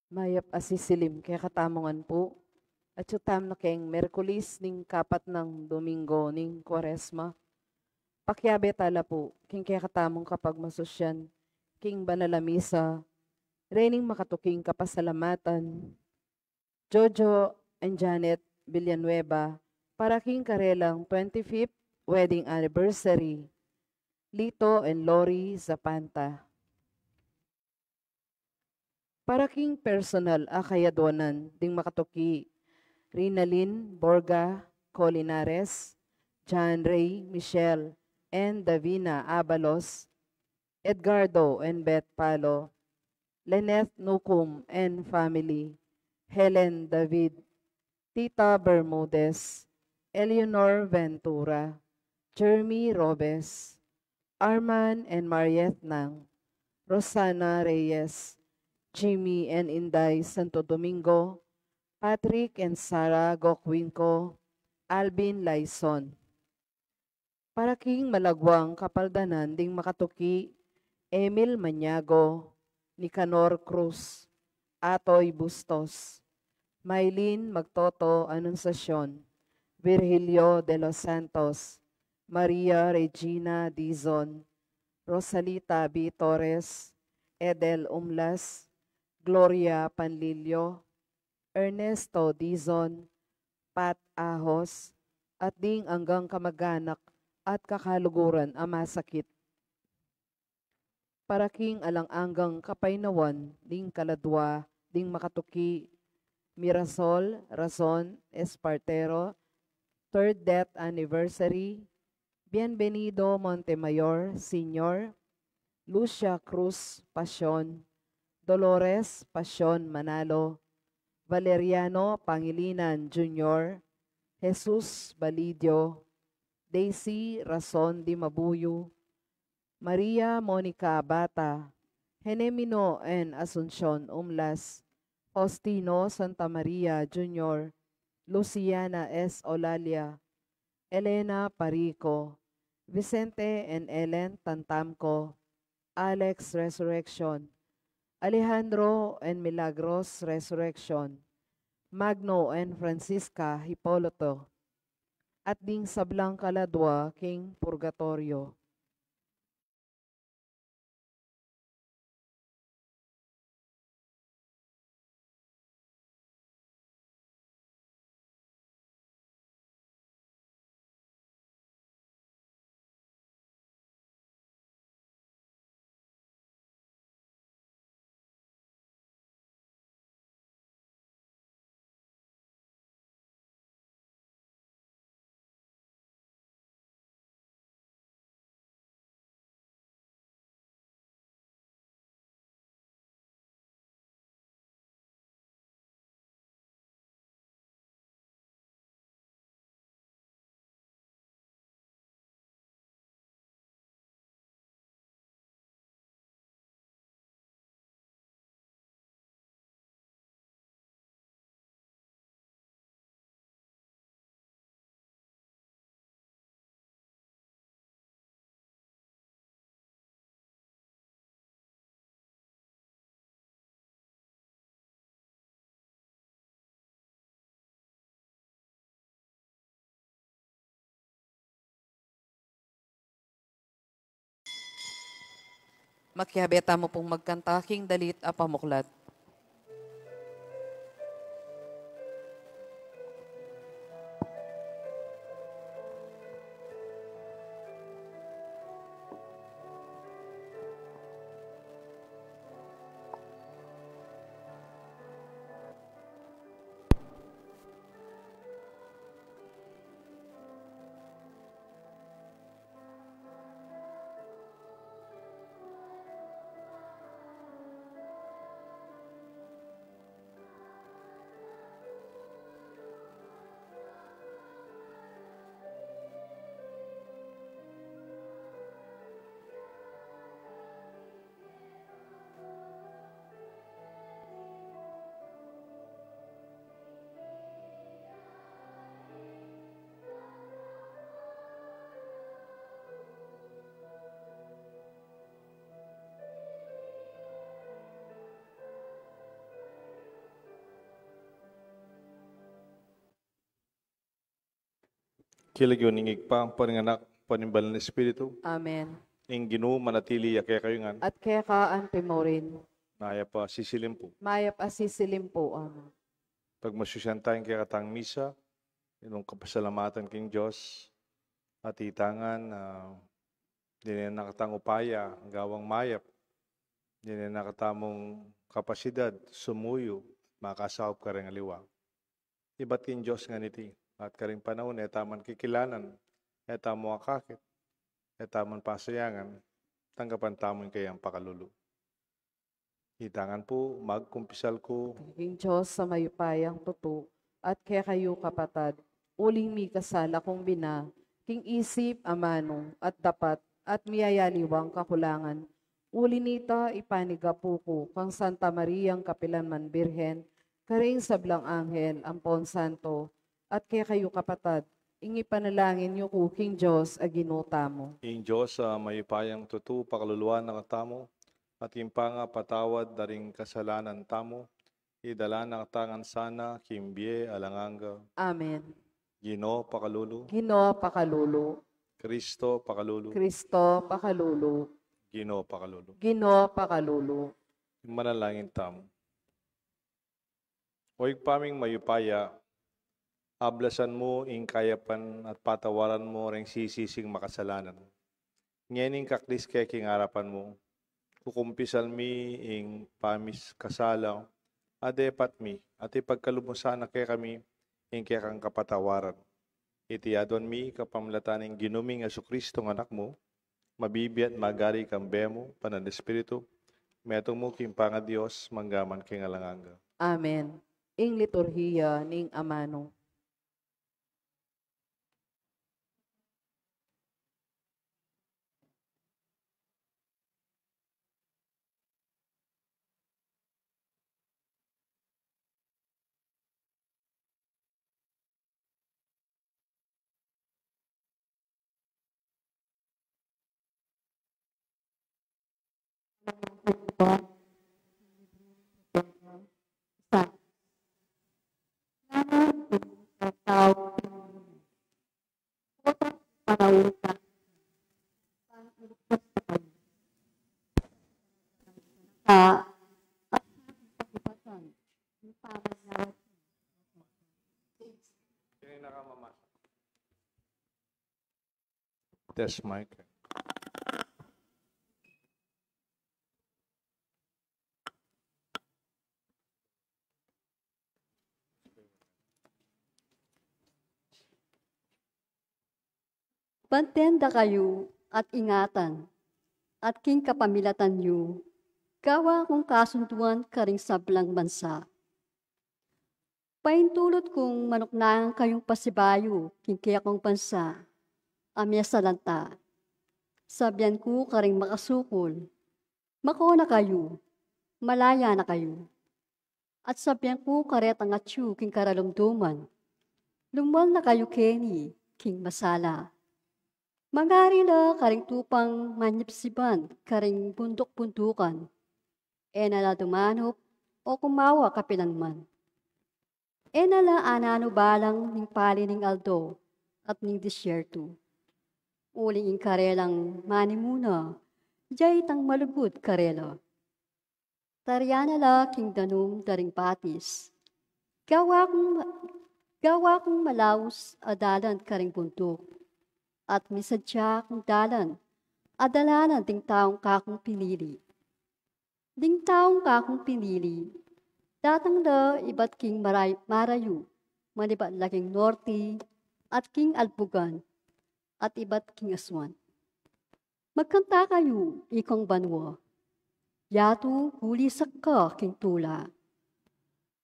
Mayap asisilim kaya katamongan po. At yutam na keng Merkulis ning kapat ng Domingo ning Kwaresma. Pakyabe tala po, king kaya katamong kapag masosyan, king banalamisa, rening makatuking kapasalamatan. Jojo and Janet Villanueva, para king karelang 25th wedding anniversary. Lito and Lori Zapanta. Para king personal akayadwanan ding makatuki Rinalyn Borga Colinares, John Ray Michelle, and Davina Abalos, Edgardo and Beth Palo, Lynette Nukum and family, Helen David, Tita Bermudez, Eleanor Ventura, Jeremy Robes, Arman and Mariette Nang, Rosana Reyes, Jimmy and Inday Santo Domingo, Patrick and Sarah Gokwinko, Alvin Laison. Para king malagwang kapaldanan ding makatuki, Emil Maniago, Nicanor Cruz, Atoy Bustos, Maylin Magtoto Anunciacion, Virgilio de los Santos, Maria Regina Dizon, Rosalita B. Torres, Edel Umlas, Gloria Panlilio, Ernesto Dizon, Pat Ahos, at ding anggang kamag-anak at kakaluguran ang masakit. Para king alang-anggang kapainawan, ding kaladwa, ding makatuki, Mirasol Razon Espartero, 3rd death anniversary, Bienvenido Montemayor Sr., Lucia Cruz Pasyon, Dolores Pasyon Manalo, Valeriano Pangilinan Jr., Jesus Balidio, Daisy Rason Di Mabuyo, Maria Monica Bata, Henemino N. Asuncion Umlas, Faustino Santa Maria Jr., Luciana S. Olalia, Elena Parico, Vicente and Ellen Tantamco, Alex Resurrection, Alejandro and Milagros Resurrection, Magno and Francisca Hipoloto, at ding sablang kaladwa king Purgatorio. Makihabeta mo pong magkanta king dalit a pamuklat. Kilagyo ningig pa ang paninganak, panimbal ng Espiritu, Amen. ing Ginoo manatili kaya kayo nga, At kaya ka mo rin. naya pa sisilim po. Mayap asisilim po. Amen. Pag masusyan tayong kaya katang misa, inong kapasalamatan king Diyos, at itangan na din na nakatang upaya, ang gawang mayap, din na nakatamong kapasidad, sumuyo, makasahop ka rin aliwa. Iba't king Diyos nga niti, at karing panahon, etaman kikilanan, etamo akakit, etaman pasayangan, tanggapan tamon kayang pakalulu. Itangan po, magkumpisal ko, King Diyos sa mayupayang tuto, at kaya kayo kapatad, uling mi kasala kong bina, king isip amano, at dapat, at miyayaliwang kakulangan. Uli nita ipanigapu ko, kang Santa Mariang Kapilanman Birhen, karing sablang anghel, ampon santo, at kaya kayo kapatad, ingi panalangin niyo ko, King Diyos, aginuta mo. ing Diyos sa mayupayang tutu, pakaluluan ng tamo, at impanga patawad daring kasalanan tamo, idala ng tangan sana, kimbye alanganga, Amen. Ginoo pakalulu, Ginoo pakalulu, Kristo pakalulu, Kristo pakalulu, Ginoo pakalulu. Ginoo pakalulu. Yung manalangin tamo. Oy paming mayupaya, ablasan mo ing kayapan at patawaran mo ring sisising makasalanan. Ngening kaklis kaya king harapan mo, kukumpisal mi ing pamis kasalang, adepat mi, at ipagkalumusan na kaya kami, ing kaya kang kapatawaran. Itiadwan mi kapamlatan ing ginuming Jesucristo ng anak mo, mabibi at magari kang bemo, panan Espiritu, metong mo kimpanga Diyos, manggaman king alanganga. Amen. Ing liturhiya ning amano. Test mic. Pantenda kayo at ingatan, at king kapamilatan niyo, gawa kong kasunduan karing sablang bansa. Paintulot kong manuknaan kayong pasibayo, king kaya kong bansa, amya salanta. Sabyan ko karing makasukol, makona kayo, malaya na kayo. At sabyan ko karetang atyu king karalumduman, lumal na kayo keni, king masala. Mangarila karing tupang manyipsiban, karing bundok-bundukan, enala dumanop o kumawa kapilanman. Enala anano balang ning pali ning aldo at ning disyerto. Uling ing karelang manimuna, jay tang malugod karela. Taryana la king danum daring patis. Gawa kong malaus adalan karing bundok. At misadya kong dalan, adalanan ding taong kakong pinili. Ding taong kakong pinili, datang da iba't king marayu, manibat laking norte, at king albugan, at iba't king aswan. Magkanta kayo, ikong banwa, yato hulisak ka king tula.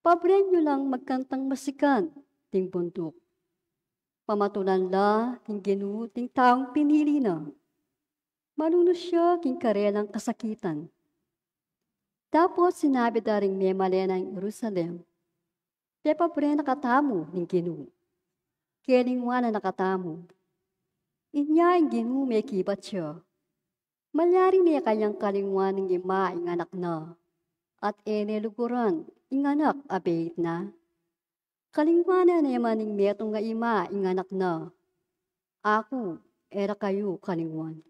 Pabrenyo lang magkantang masikan, ding bundok. Pamatulan la, king Ginoo, ting taong pinili na. Malunos siya, king karelang kasakitan. Tapos sinabi daring memalena ng Jerusalem, pepa pre nakatamo ning Ginoo. Kelingwa na nakatamo. Inya ang Ginoo may kibat siya. Malyari niya kanyang kalingwa ng ima ing anak na. At ene luguran, ing anak abait na. Kalingwana na yaman ing metong nga ima ing anak na. Ako, era kayo kaningwan.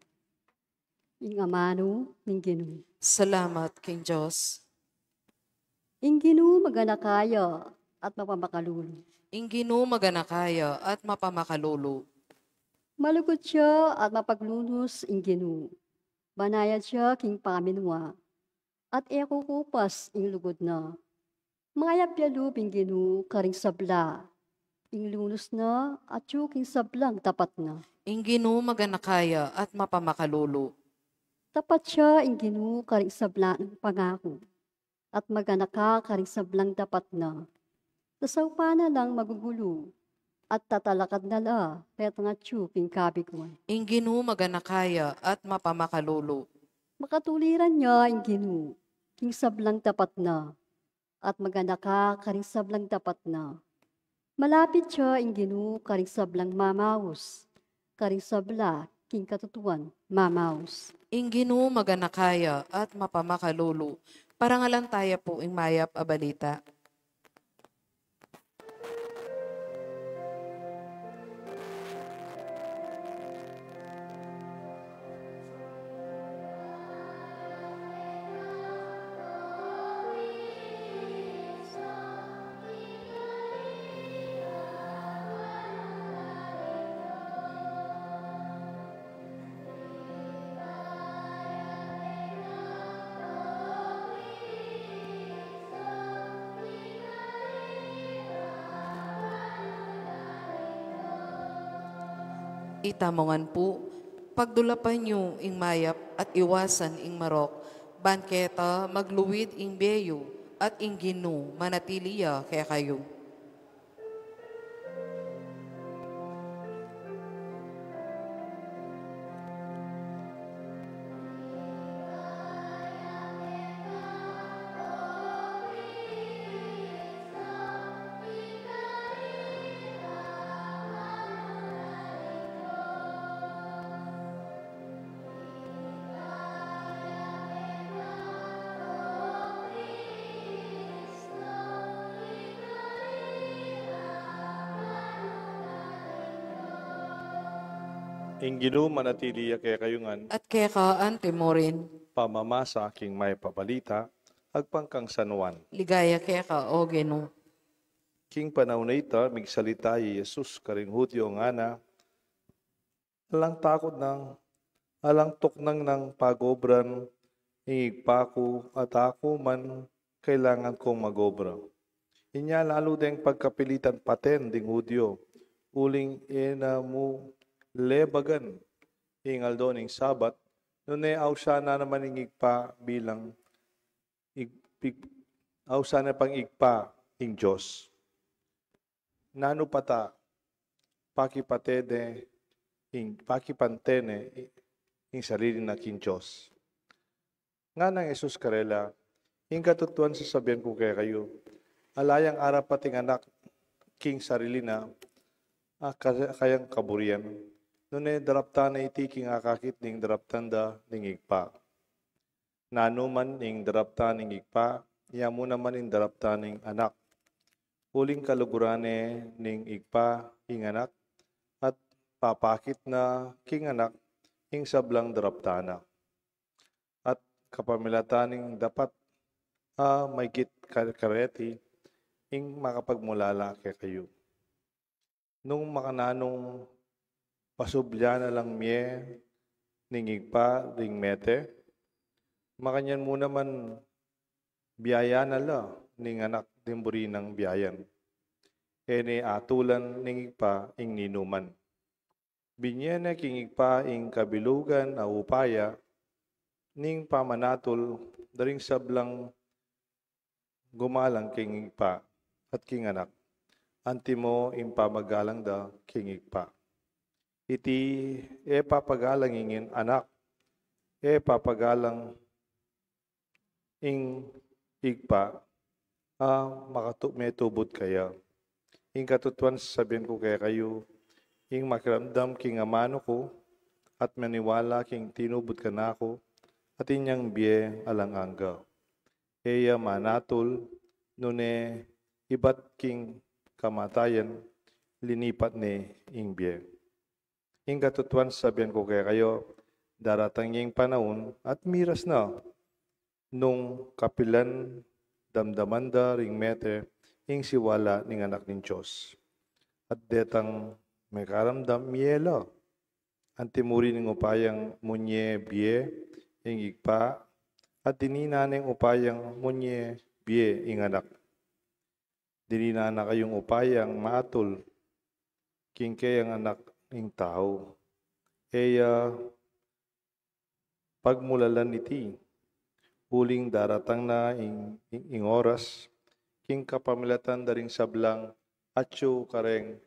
Ing amano, ning Ginoo. Salamat, King Diyos. Ing Ginoo maganakaya at mapamakalulo. Inginu maganakaya at mapamakalulu. Malugod siya at mapaglunos ing Ginoo. Banayad siya king paminwa. At ekukupas ing lugod na. Mayap yalup ing Ginoo karing sabla. Ing lunos na at king sablang tapat na. Inginu maganakaya at mapamakalulu. Tapat siya ing Ginoo karing sabla ng pangako. At maganaka karing sablang tapat na. Tasaw pa na lang magugulo. At tatalakad na la, kaya't nga king kabigwan. Inginu maganakaya at mapamakalulu. Makatuliran niya ing Ginoo, king sablang tapat na. At maganaka karing sablang tapat na. Malapit siya ing Ginoo karing sablang mamaus. Karing sabla, king katutuan, mamaus. Inginu maganakaya at mapamakalulu. Parangalan tayo po ing mayap a balita. Itamongan po, pagdulapan nyo ing mayap at iwasan ing marok, banketa magluwid ing beyo at ing Ginu manatiliya kaya kayo. Inginu manatiliya kaya kayungan, At kaya ka antimorin, pamamasa aking may pabalita, agpangkang sanuan. ligaya kaya ka o Ginu. King panahon na ita, migsalita y Jesus karing hutyo nga na, alang takot ng, alang tuknang ng pagobran, ingigpako at ako man kailangan kong magobra. Inya lalo ding pagkapilitan paten ding hudyo, uling ina mo lebagan, ingal doon ing sabat, nune aw siya na naman ingigpa bilang, aw siya na pang igpa ing Diyos. Nano pata, pakipantene, ing sarili na king Diyos. Nga nang Jesus karela, ing katutuan sasabihan ko kaya kayo, alayang arap pating anak, king sarili na, kayang kaburian, nune darapta na iti king akakit ning daraptan da ning igpa. Nano man ning darapta ning igpa, yamu naman ning darapta ning anak. Uling kalugurane ning igpa ing anak, at papakit na king anak ing sablang daraptana. At kapamilataning dapat may git kareti ing makapagmulala kay kayo. Nung makananong pasubya na lang miye ning igpa ring mete, makanyan mo naman biyaya na la ning anak dimburi ng biyayan. Ene atulan ning igpa ing ninuman. Binyene king igpa ing kabilugan a upaya ning pamanatol daring sablang gumalang king igpa at king anak. Antimo ing pamagalang da king igpa. Iti papagalang ingin anak, papagalang ing igpa, may tubod kaya. Ing katutuan sabihin ko kaya kayo, ing makiramdam king amano ko, at maniwala king tinubod ka na ako, at inyang biye alang angga. Eya manatol, nune ibat king kamatayan, linipat ni ing biye. Ing katutuan sabihan ko kaya kayo, daratang yung panahon at miras na nung kapilan damdamanda ring mete ing siwala ning anak ning Diyos. At detang may karamdam mielo, antimuri ning upayang munye biye ing igpa at dinina ning upayang munye biye ing anak. Dinina na kayong upayang matul kingke ang anak ning tao. Eya pagmulalan iti huling daratang na ing oras king kapamilatan daring sablang atyo kareng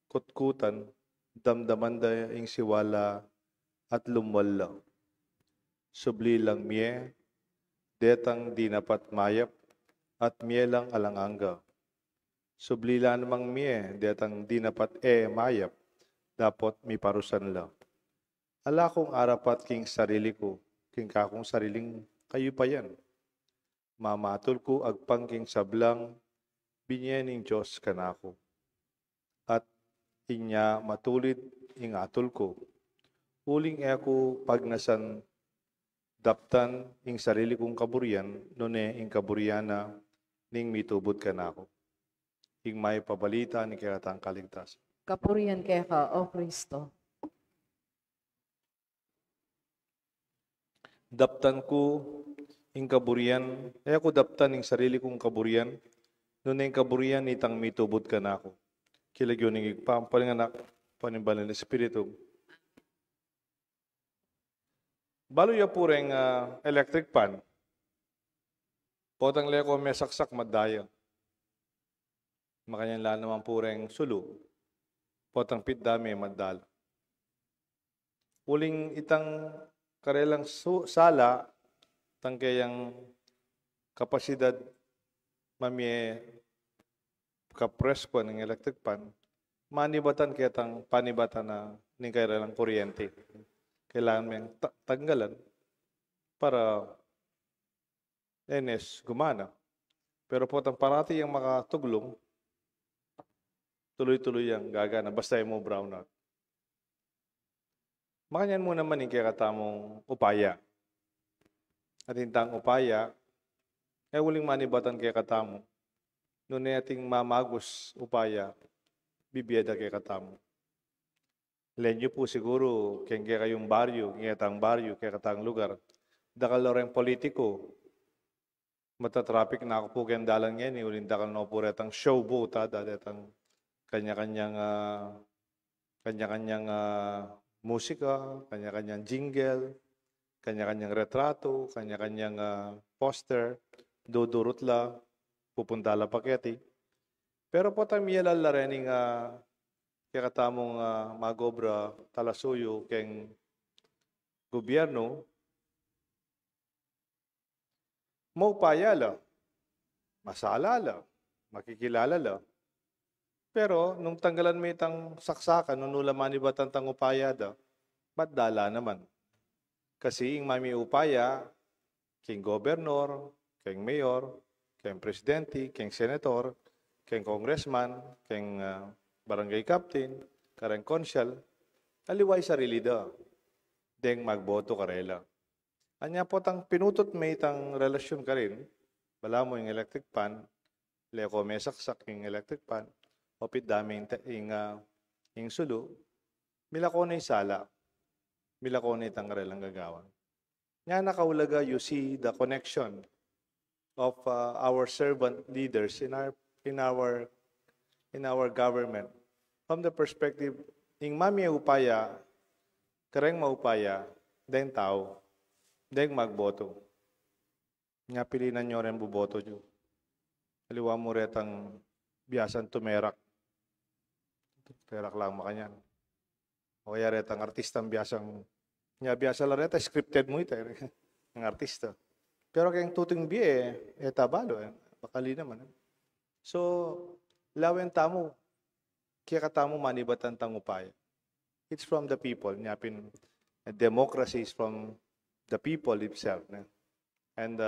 kutkutan damdaman da ing siwala at lumwala. Subli lang miye, detang di napat mayap at miye lang alanganga. Subli lang namang miye, detang di napat mayap, dapat mi parusan la. Ala kong arapat king sarili ko, king kakong sariling kayo pa yan. Mamatol ko agpang king sablang, binyening Diyos kanako. At inya matulid ing atol ko. Uling ako pagnasan daptan ing sarili kong kaburian, nune ing kaburyana ning mitubod kanako. Ing may pabalita ni kiratang kaligtas. Kapurihan kaya ka, O Kristo. Daptan ko ing kaburian, ako daptan ing sarili kong kaburian, nune ing kaburian itang mitubod kanako. Kilagyo ning igpampaling anak, panimbalan ng Espiritu. Balo ya pureng electric pan. Potang leko may saksak madaya. Makanyang laan naman pureng sulu. Potang pitdami madala. Uling itang karelang sala, tangkayang kapasidad mamye kapresko ng electric pan, manibatan kaya tang panibatan na ning karelang kuryente. Kailangan may tanggalan para gumana. Pero po tang parati yung makatuglong, tuloy-tuloy yung gagana, basta yung mo brown out. Makanyan mo naman yung kakatamong upaya. At hintang upaya, uling manibatan kaya katamo. Noon ating mamagos upaya, bibiyada kaya katamo. Lenyo po siguro, kaya kayong baryo, kaya katang lugar. Dakal na rin politiko, matatraffic na ako po kayang dalang yan, uling dakal na po retang showboat, datang kanya-kanyang musika, kanya-kanyang jingle, kanya-kanyang retrato, kanya-kanyang poster, dudurot la, pupunta la paketi. Pero po tayo miyalal la rin kaya katamong magobra talasuyo keng gobyerno, maupaya la, masala la, makikilala la. Pero nung tanggalan mo itang saksakan, nung nulaman iba tang upaya da, madala naman. Kasi yung mami upaya, king gobernor, king mayor, king presidente, king senator, king congressman, king barangay captain, karang konsyal, aliway sarili da. Deng magboto karela. Anya po tang pinutot may itang relasyon ka rin, bala mo yung electric pan, leko may saksak yung electric pan, opit dami yung sulu, milako na sala, milako na itang karelang gagawan. Nga nakaulaga, you see the connection of our servant leaders in our government. From the perspective, ing mami upaya, kareng maupaya, den tao, den magboto. Nga pilinan nyo rin buboto nyo. Haliwa mo retang biyasan tumerak. Terak lang makanyan. O kaya retang artistang biyasang, nga biyasa la reta, scripted mo ito, ng artista. Pero kayang tuting biye, tabalo, bakali naman. So, lawen tamo, kaya katamo manibatan tang upaya. It's from the people. Democracy is from the people itself. And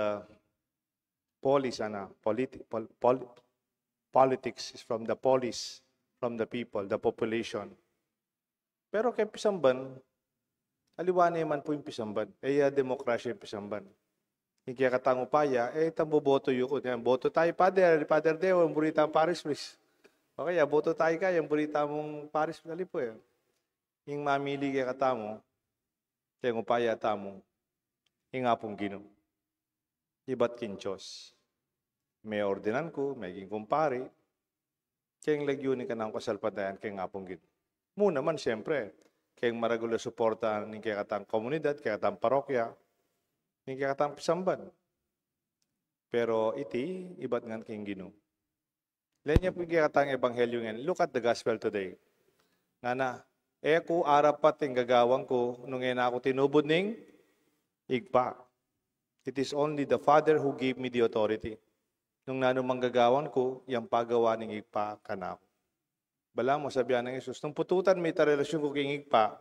politics is from the polis, from the people, the population. Pero kay pisamban, aliwanay man po yung pisamban. Demokrasya yung pisamban. Yung kaya katang upaya, tamboboto yun ko. Boto tayo, Father Deo, ang burita ang Paris, please. O kaya, boto tayo ka, yung burita mong Paris, dali po yan. Yung mamili kaya katamo, kaya upaya tamo, yung nga pong Ginoo. Iba't kinchos. May ordinan ko, may kumpare, kaya yung lagyunin ka ng kasalpadayan, kaya nga pong Ginoo. Muna man, siyempre, kaya maragula suporta ng kaya katang komunidad, kaya katang parokya, ng kaya katang pisamban. Pero iti, iba't nga kayong Ginoo. Lenya po kaya katang ebanghelyo nga. Look at the gospel today. Nga ko arapat yung gagawang ko nung nga ako tinubod ning igpa. It is only the Father who gave me the authority. Nung nanumang gagawan ko, yung pagawa ng igpa kanako. Bala mo, sabihan ng Isus, nung pututan may relasyon ko kay igpa,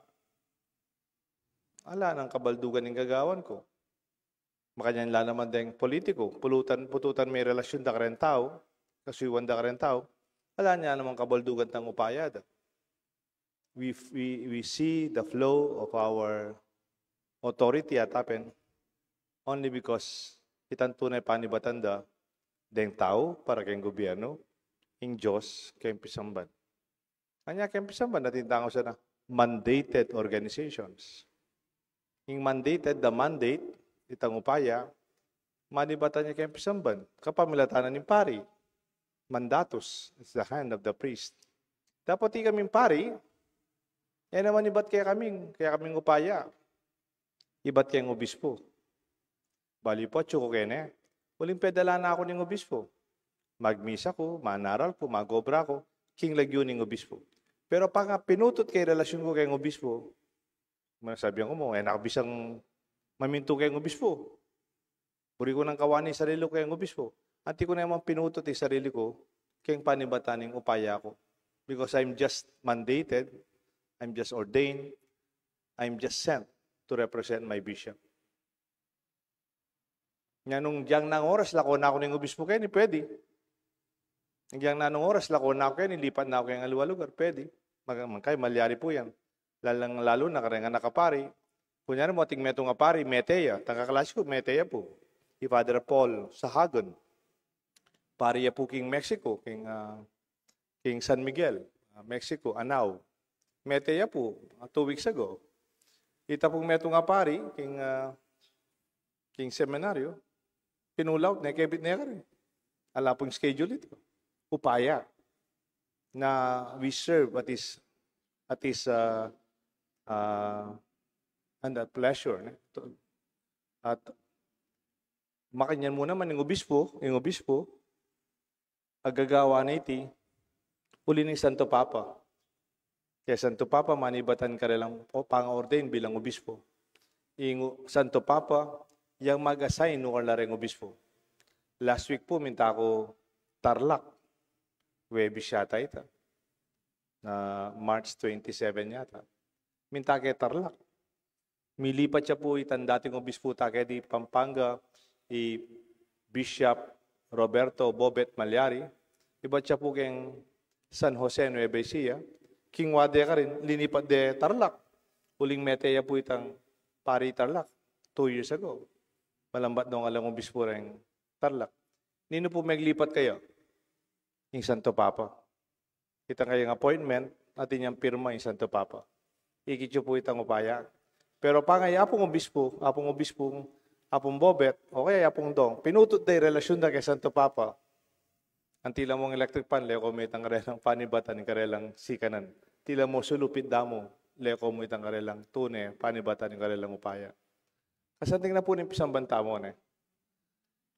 ala ng kabaldugan ng gagawan ko. Makanyan lalaman din politiko, pututan may relasyon da karen tao, kasuiwan da karen tao, ala niya namang kabaldugan ng upayad. We see the flow of our authority at happen only because itang tunay panibatanda deng tao para kayong gobyerno, yung Diyos kayong pisamban. Kanya kayong pisamban, natintango siya na mandated organizations. Yung mandated, the mandate, itang upaya, manibatan niya kayong pisamban. Kapamilatanan ng pari, mandatus, it's the hand of the priest. Dapat kaming pari, naman iba't kaya kaming upaya. Iba't kayong obispo. Bali po, tsuko kene. Uling pedala na ako ng obispo. Magmisa ko, manaral ko, magobra ko, king lagyo ng obispo. Pero pag pinutot kay relasyon ko kayong obispo, sabihan ko mo, nakabisang maminto kayong obispo. Puri ko ng kawani sarili ko kayong obispo. Anti ko na yung pinutot yung sarili ko, kayong panibataning upaya ko. Because I'm just mandated, I'm just ordained, I'm just sent to represent my bishop. Nga nung diyang nang oras, lako na ako ng obispo kayo, pwede. Diyang na nung oras, lako na ako kayo, nilipat na ako kayong aliwa lugar, pwede. Magkay, malyari po yan. Lalo na karenga nakapari. Kunyari mo, ating metong apari, Meteya. Tangkaklase ko, Meteya po. Si Father Paul Sahagon. Pariya po king Mexico, king San Miguel, Mexico, Anao. Meteya po, 2 weeks ago. Ita pong metong apari, king seminaryo. Pinulaw, nekebit na rin. Ala pong schedule ito. Upaya. Na we serve at his and at pleasure. At makanyan mo naman yung obispo, agagawa na iti, uli ni Santo Papa. Kaya Santo Papa, manibatan ka rin pang-ordain bilang obispo. Yung Santo Papa, yung mag-assign nung rin obispo. Last week po, minta ko Tarlac. Webis yata ito. Na March 27 yata. Minta kay Tarlac. Milipat siya po itang dating obispo kaya di Pampanga, Bishop Roberto Bobet Malyari. Iba siya po kay San Jose Nueva Ecija. King Wade ka rin, linipat de Tarlac. Uling Meteya po itang pari Tarlac 2 years ago. Malambat nung alang obispo rin Tarlac. Nino po maglipat kayo? Yung Santo Papa. Itang kayong appointment, natin yung pirma yung Santo Papa. Ikityo po itang upaya. Pero pangay, apong Bobet, o kaya apong Dong, pinutot day relasyon na kay Santo Papa. Ang tila mong electric pan, leko mo itang karelang panibatan, ng karelang sikanan. Tila mo sulupit damo, leko mo itang karelang tune, panibatan, ng karelang upaya. Kasanting na po ng pisambanta mo,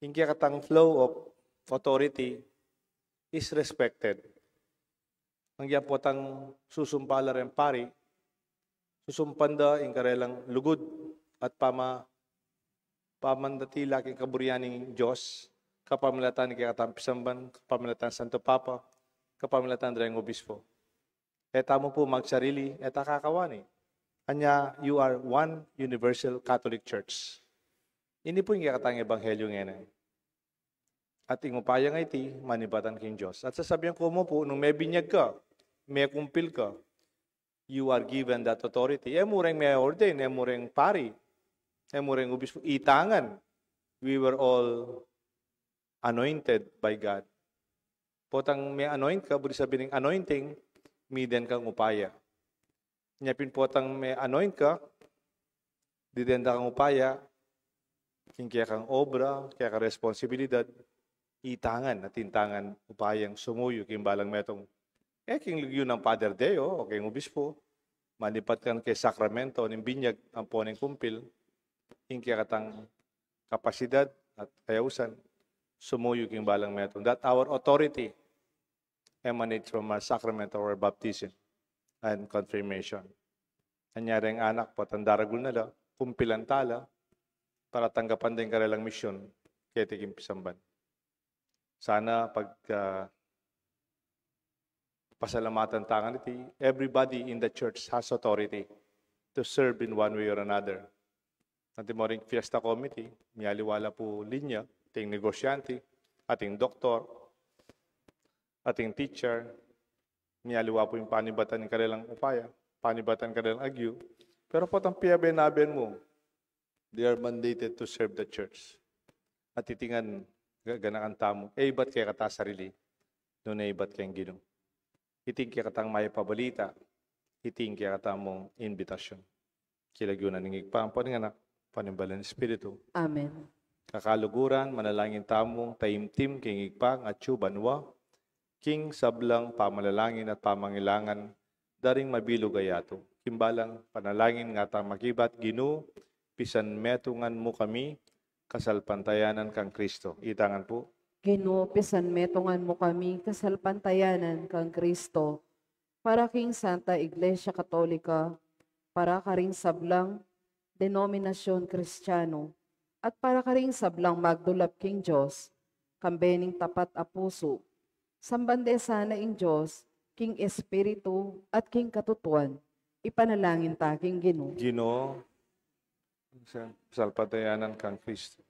yung kaya katang flow of authority is respected. Ang yan po tang susumpala rin pari, susumpanda yung karelang lugod at pamandatila king kaburyaning Diyos, kapamilatan ni Katampisamban, kapamilatan Santo Papa, kapamilatan rin obispo. Eta mo po magsarili, eta kakawani. Kanya, you are one universal Catholic Church. Ini po yung katang ebanghelyo ngayon. At ingupaya nga iti, manibatan king Diyos. At sasabihan ko mo po, nung may binyag ka, may kumpil ka, you are given that authority. Emo ring may ordain, emo ring pari, emo ring obispo, itangan. We were all anointed by God. Potang may anoint ka, budi sabihin ng anointing, miden kang upaya. Nyapin potang may anoint ka, didenda kang upaya, kaya kang obra, kaya kang responsibilidad, itangan at intangan upayang sumuyo kimbalang metong king ligyo ng Father Deo o king obispo, manipat kan kay sakramento ng binyag ang poneng kumpil, kaya katang kapasidad at kayausan, sumuyo kimbalang metong. That our authority emanates from a sacrament of our baptism and confirmation. Anyari ang anak po, tandaragul na la, kumpilan tala, para tanggapan din kanilang misyon, kaya tikim pisamban. Sana pag pasalamatan tangan iti, everybody in the church has authority to serve in one way or another. Nanti mo rin fiesta committee, miyaliwala po linya, ating negosyante, ating doktor, ating teacher, miyaliwa po yung panibatan ng kanilang upaya, panibatan kanilang agyo. Pero po ang piyaben-aben mo, they are mandated to serve the church. At titingan, ganang tamo, ba't kaya kata sarili? Doon ba't kayang ginong? Iting kaya katang may pabalita, iting kaya kata mong invitation. Kilagyo na ningig pa, nga panimbalan ng Espiritu. Amen. Kakaluguran, manalangin tamong, taimtim, kingig pa, at banwa, king sablang pamalalangin at pamangilangan, daring mabilog ayato. Kimbalang panalangin nga tang makibat, Ginu, pisan metungan mo kami, kasalpantayanan kang Kristo. Itangan po. Ginoo, pisan metungan mo kami, kasalpantayanan kang Kristo, para king Santa Iglesia Katolika, para karing sablang denominasyon Kristiyano, at para karing sablang magdulap king Diyos, kambening tapat a puso, sambande sana ing Diyos, king Espiritu at king katutuan, ipanalangin ta king Ginoo. Ginoo, kasalpantayanan kang Kristo.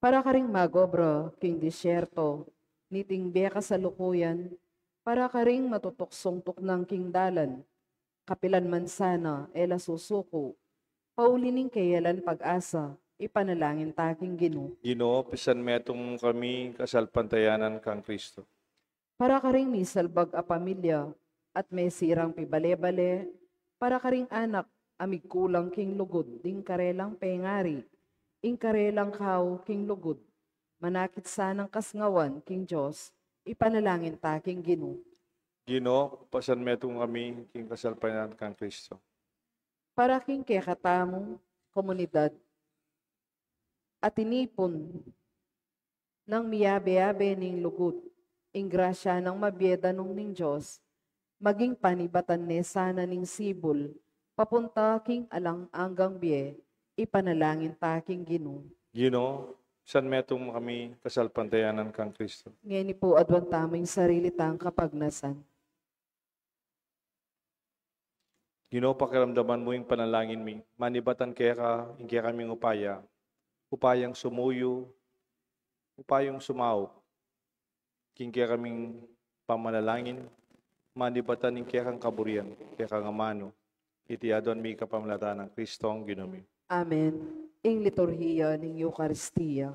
Para karing magobra king disyerto, niting biya kasalukuyan, para karing matutuksong ng king dalan, kapilan man sana, ela susuko, paulining kayalan pag-asa, ipanalangin taking Ginoo. Ginoo, pisan metong kami, kasalpantayanan kang Kristo. Para karing misalbag a pamilya, at may sirang pibale-bale, para karing anak, amig kulang king lugod, ding karelang pengari, ing karelang kao king lugod, manakit sanang kasngawan king Diyos, ipanalangin taking Ginoo. Ginoo, pasan metong kami, king kasalpantayanan kang Kristo. Para king kekatamong komunidad, at tinipon ng miyabe-yabe ning lugod, ing grasya ng mabieda nung ning Diyos, maging panibatan ne sana ning sibol, papunta king alang anggang biye, ipanalangin taking Ginoo. Ginoo, san metong kami, kasalpantayanan kang Kristo. Ngayon po adwan tamang sarili tang kapagnasan. Ginoo, pakiramdaman mo yung panalangin mi. Manibatan kaya ka, hindi kaming upayang sumuyo, upayang sumaw. Kaya kaming pamanalangin, manibatan ng kaya kang kaburian, kaya kang amano. Itiadon mi kapamlatan ng Kristong Ginoo. Amen. Ing liturhiya ning Eucharistia.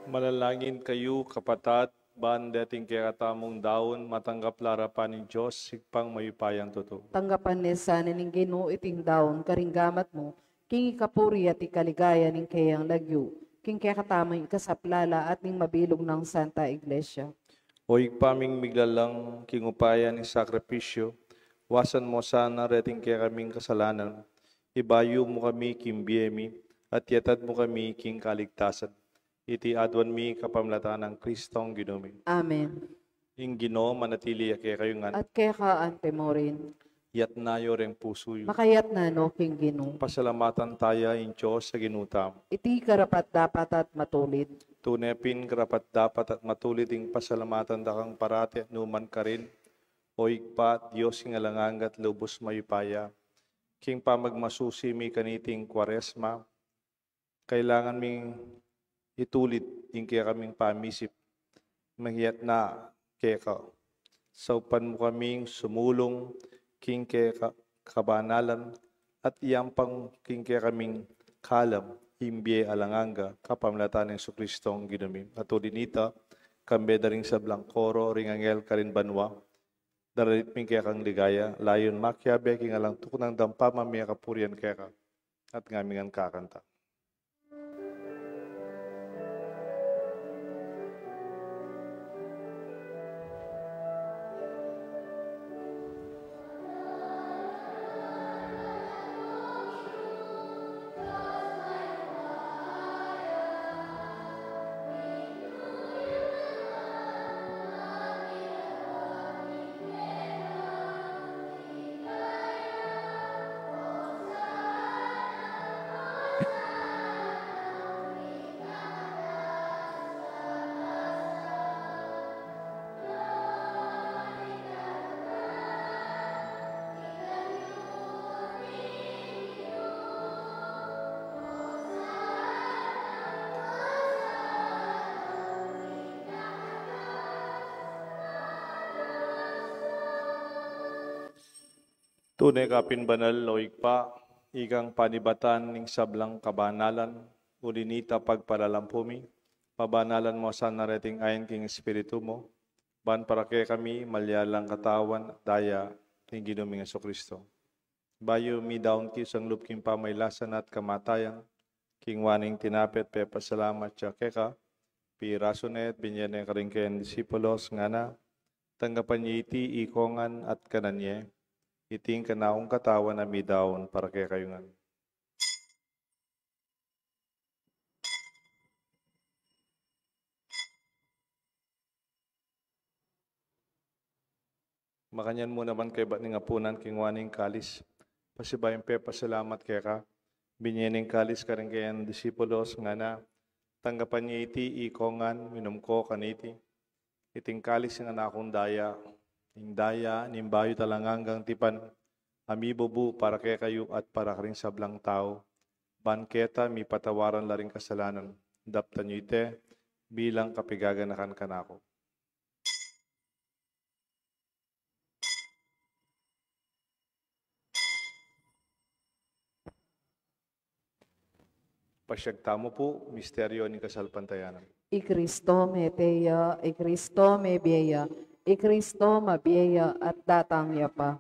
Manalangin kayo, kapatat, ban dating kaya katamong daon, matanggap larapan ng Diyos, sigpang mayupayang totoo. Tanggapan ni sana ning Ginoo iting daon karinggamat mo, king ikapuri at ikaligaya ning kayang lagyo, king kaya katamang ikasaplala at ning mabilog ng Santa Iglesia. O igpaming miglalang kingupayan ng sakripisyo, wasan mo sana reting kaya kaming kasalanan, ibayo mo kami kimbiyemi, at yatad mo kami king kaligtasan. Iti adwan mi kapamlatan ng Kristong Ginoo. Amen. Ing Ginoo manatili kaya kayo nga, At kaya ka ante mo rin, yat nayo reng puso yu. makayat na no king Ginoo. Pasalamatan tayo in Diyos sa ginutam. Iti karapat dapat at matulid. Tunepin karapat dapat at matulid ing pasalamatan dakang parati at numan ka rin. O igpat, Diyos ng alangang at lubos mayupaya. King pamagmasusi mi kaniting Kwaresma, kailangan ming itulit yung kaya kaming pamisip. Mahiyat na kaya ka. Saupan mo kaming sumulong king kaya kabanalan at iyang pang king kaya kaming kalam imbiye alanganga kapamlatan ng Kristong Ginoo. At ulinita, kambe da rin sa Blancoro, ringangel karin banwa, daralit ming kaya kang ligaya, layon makyabe king alang tukunang dampa mamaya kapurian kaya ka at ngamingan kakanta. Tunay kapin banal o igpa, igang panibatan ning sablang kabanalan, ulinita pagpalalampumi, pabanalan mo sa narating ayon king Espiritu mo, ban para kay kami malyalang katawan, daya, ning Ginoong Jesucristo. Bayo mi daon ki sang lupking pamaylasan at kamatayan, king waning tinapet pe pasalamat siya keka, pi rasunet binyan ka rin kayan disipulos nga na, tanggapan niya iti ikongan at kananye, iting kanaong katawan na mi daon para kay kayo nga. Makanyan mo naman kay ba't nga punan king waning kalis. Pasibayin pe pasalamat kay ka. Binyaning kalis ka rin kayan disipulos nga na, tanggapan niya iti ikongan, minum ko kaniti. Iting kalis nga na akong daya, ing daya, nimbayo talangang tipan, amibobu para kay kayo at para rin sablang tao. Banketa, mi patawaran la rin kasalanan. Dapta nyo ite, bilang kapigaganakan kanako. Pasyagtamo po, misteryo ni kasalpantayanan. I Kristo me teya, I Kristo me biya, I Kristo mabiya at datang ya pa.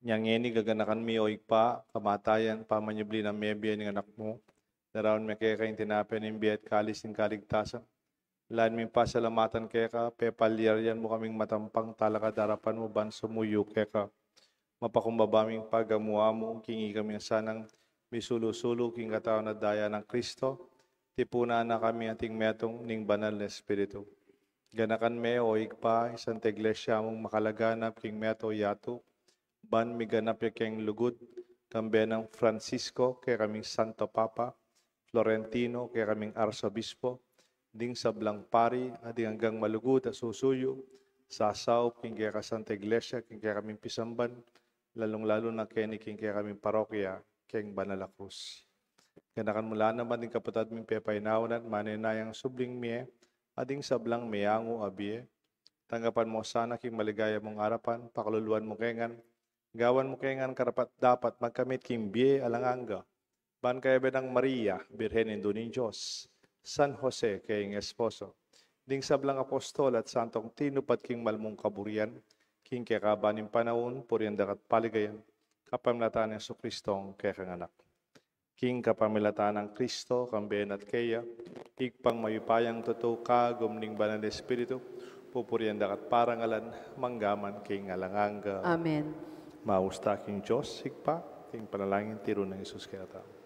Nyangeni gaganakan mi o igpa, kamatayan, pamanyubli ng mebiya ng anak mo. Daraon me kaya kayong tinapin ng biyat kalis ng kaligtasan. Lain mi pasalamatan kaya ka, pepalyaryan mo kaming matampang talakadarapan mo, ban sumuyo kaya ka. Mapakumbabaming pagamuha mo, kingi kami sanang misulusulo king katawan na daya ng Kristo. Tipuna na kami ating metong ning banal na Espiritu. Ganakan me o igpa, isang iglesia mong makalaganap king meto yato. Ban miganap ya keng lugod, kambe ng Francisco, kaya kaming Santo Papa, Florentino, kaya kaming Arsobispo, ding sablang pari, ading hanggang malugod at susuyo, sasaw, king kaya ka Santa Iglesia, king kaya kaming pisamban, lalong-lalo na kaya king kaya kaming parokya, king Banalacruz. Ganakan mula naman din kapatad ming pepainawanan, maninayang subling miye, ading sablang miyango abiye, tanggapan mo sana king maligaya mong arapan, pakaluluan mo kengan, gawan mo kengan karapat dapat magkamit king biye alanganga, ban kaya bedang Maria, Birhen Indo ng Diyos, San Jose king esposo, ding sablang apostol at santong tinupat king malmong kaburian, king kakabaning panahon, puriyan dakat paligayan, kapamlataan ng Kristong kekang anak. King kapamilataan ng Kristo, kambayan at kaya, igpang mayupayang totoo ka, gumning banal na Espiritu, pupuriyan dakat parangalan, manggaman king alanganga. Amen. Mausta king Diyos, sigpa, king panalangin tiro ng Isus kaya tao.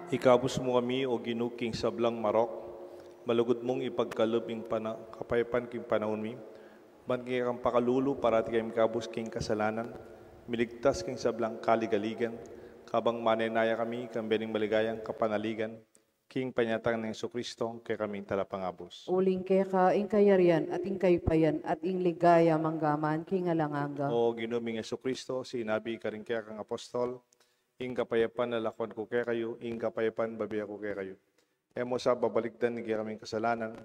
Ikabos mo kami o ginuking sablang marok, malugod mong ipagkalob ing kapayapan king panahon mi, bangi kang pakalulu para ti kayong kabos king kasalanan, miligtas king sablang kaligaligan, kabang manenaya kami kang bening maligayang kapanaligan, king panyatang ng Kristo kay kaming talapangabos. Uling keka, ing kayarian at ing kaypayan at ing ligaya manggaman king alanganga. O ginuming Kristo, sinabi ka rin kaya kang apostol, ing kapayapan na lakwan ko kaya kayo, ing kapayapan babiya ko kaya kayo. Emo sa babalikdan ni kaya kaming kasalanan,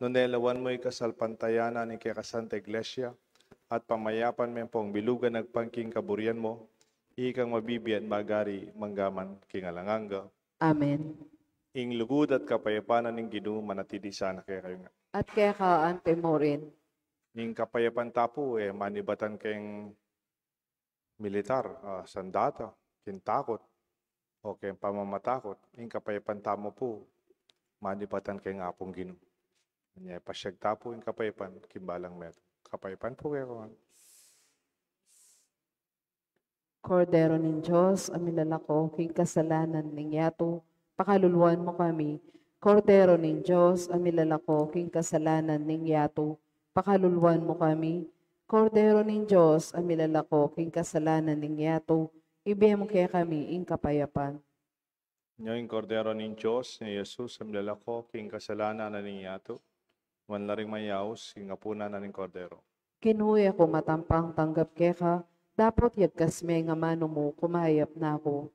nung nailawan mo ikasalpantayanan ni kaya kasanta iglesia, at pamayapan may pong bilugan nagpangking kaburian mo, ikang mabibiyan magari manggaman king alanganga. Amen. Ing lugod at kapayapanan ng Ginoo manatili sana kaya kayo nga. At kaya ka ante mo rin. Ing kapayapan tapo manibatan keng militar, sandata, kintakot, o keng pamamatakot. Ing kapayapan tamo po, manibatan keng apong Ginoo. Nya pasyag tapo ing kapayapan kimbalang meto. Kapayapan po kayo. Kordero ng Diyos, amilalako, king kasalanan ning yato, pakaluluan mo kami. Kordero ng Diyos, amilalako, king kasalanan ning yato, pakaluluan mo kami. Kordero ng Diyos, amilalako, king kasalanan ning yato, ibigay mo kaya kami ing kapayapan. Ngayon, Kordero ng Diyos, ni Jesus, amilalako, king kasalanan na ning yato, manlaring mayaos, king apuna na ning Kordero. Kinuya ko matampang tanggap keka, dapat yagkas may nga mano mo, kumayap na ako.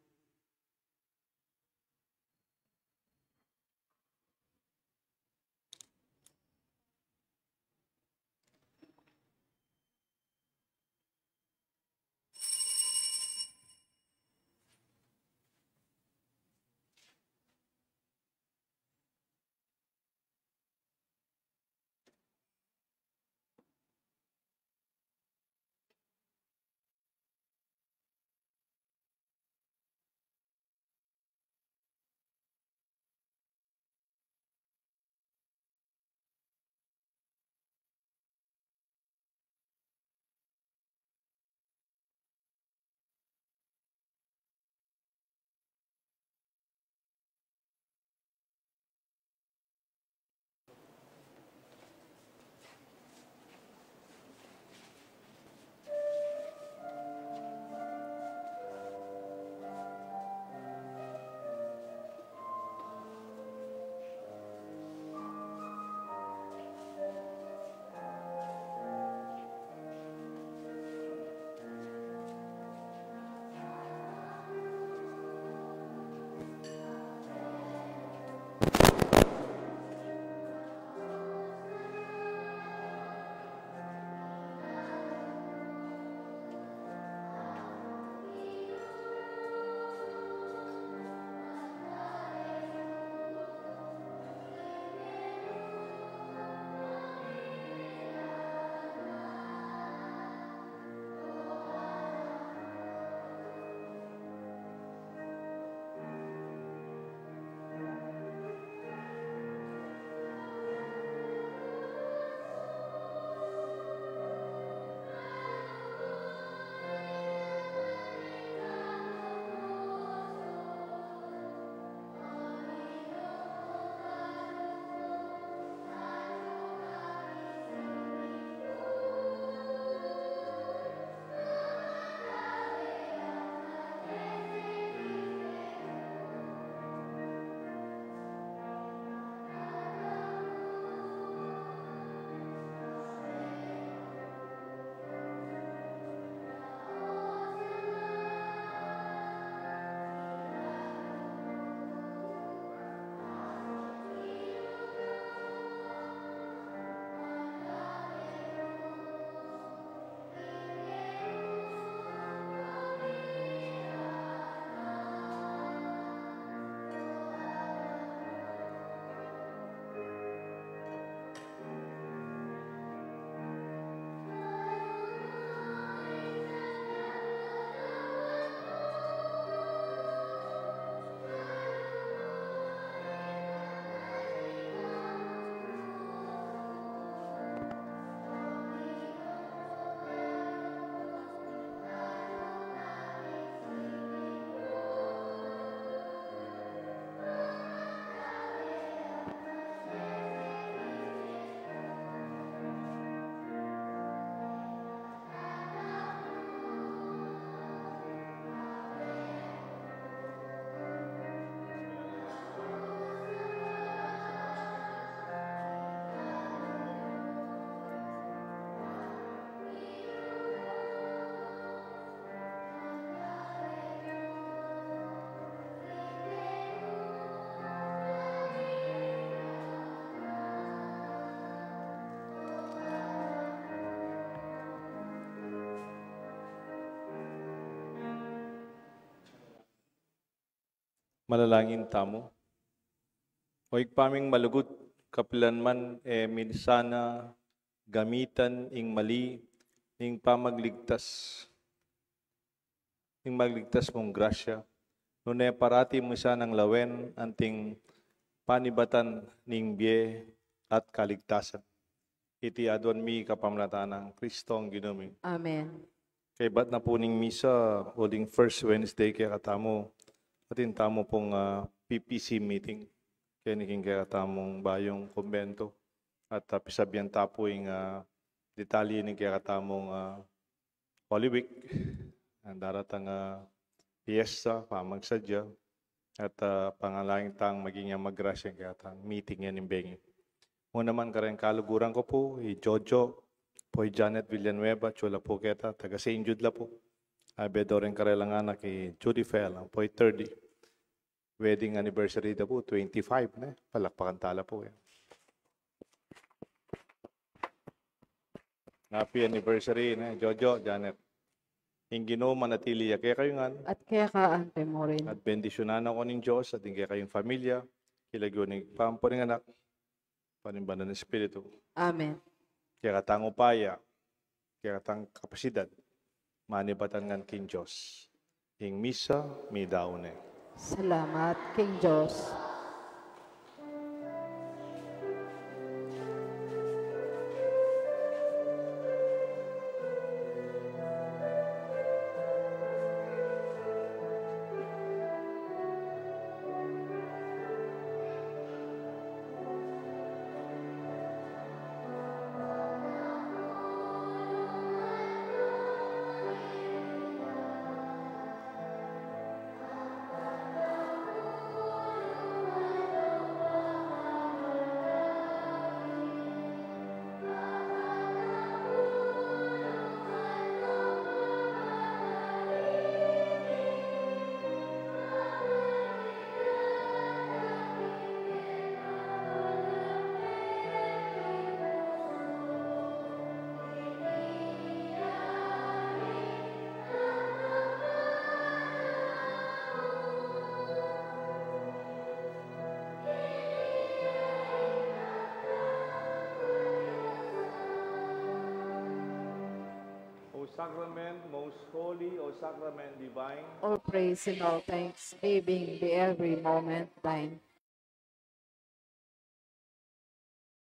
Malalangin tamo. O igpaming malugut, kapilanman minsana, gamitan ing mali, ing pamagligtas. Ing magligtas mong grasya. Nune parati mo siya ng lawen, anting panibatan ning biye at kaligtasan. Iti adwan mi kapamlatan ng Kristo ang ginuming. Amen. Kay ba't na po ning misa, holding first Wednesday, kaya katamo, atin tamo pong PPC meeting. Kaya naging kaya katamong bayong kumbento. At pisabyan tapo yung detalye ng kaya katamong Holy Week. Ang daratang fiesta, pamagsadya. At pangalangin tang maging magrasya kaya tang meeting yan ng Bengi. Muna naman ka rin kaluguran ko po, Jojo, po Janet Villanueva, chula po kita, taga St. Jude la po. Abedo rin karelang anak kay Judy Fell, po 30. Wedding anniversary na po, 25 na. Palakpakan tala po. Happy anniversary na, Jojo, Janet. Ingino manatili kaya kayo nga. At kaya ka, ante mo rin. At bendisyonan ako ng Diyos at kaya kayong pamilya. Kilagyo ng pampo ng anak. Panimbanan ng Espiritu. Amen. Kaya katang upaya. Kaya katang kapasidad. Manibatan nga king Diyos. Ing misa, mi daune. Salamat, King Diyos. O Sacrament, most holy, O Sacrament divine, All praise and all thanksgiving be every moment thine.